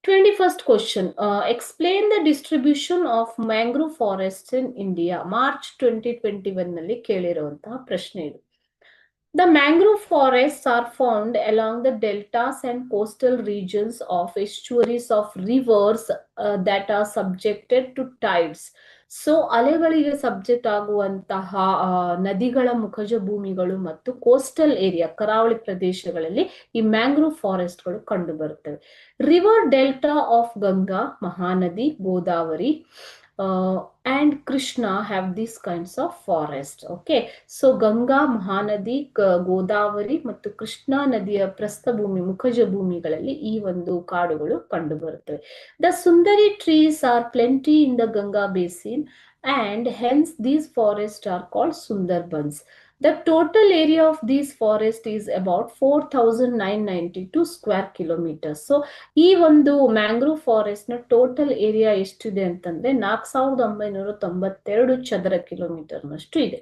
21st question. Explain the distribution of mangrove forests in India. March 2021 ನಲ್ಲಿ ಕೇಳಿರುವಂತಹ ಪ್ರಶ್ನೆ ಇದು. The mangrove forests are found along the deltas and coastal regions of estuaries of rivers that are subjected to tides. So ಅಲೆಗಳಿಗೆ subject ಆಗುವಂತಹ ನದಿಗಳ ಮುಖಜ ಭೂಮಿಗಳು ಮತ್ತು coastal area ಕರಾವಳಿ ಪ್ರದೇಶಗಳಲ್ಲಿ ಈ ಮ್ಯಾಂಗ್ರೋವ್ ಫಾರೆಸ್ಟ್ಗಳು ಕಂಡು ಬರುತ್ತವೆ. River delta of Ganga, Mahanadi, Godavari and Krishna have these kinds of forests. Okay, so Ganga, Mahanadi, Godavari ಮತ್ತು ಕೃಷ್ಣಾ ನದಿಯ ಪ್ರಸ್ಥಭೂಮಿ ಮುಖಜ ಭೂಮಿಗಳಲ್ಲಿ ಈ ಒಂದು ಕಾಡುಗಳು ಕಂಡು ಬರುತ್ತವೆ. The Sundari trees are plenty in the Ganga basin and hence these forests are called Sundarbans. The total area of these forests is about 4,992 square kilometers. So ಈ ಒಂದು ಮ್ಯಾಂಗ್ರೋವ್ ಫಾರೆಸ್ಟ್ ನ ಟೋಟಲ್ ಏರಿಯಾ ಎಷ್ಟಿದೆ ಅಂತಂದ್ರೆ 4,992 ಚದರ kilometre ನಷ್ಟು ಇದೆ.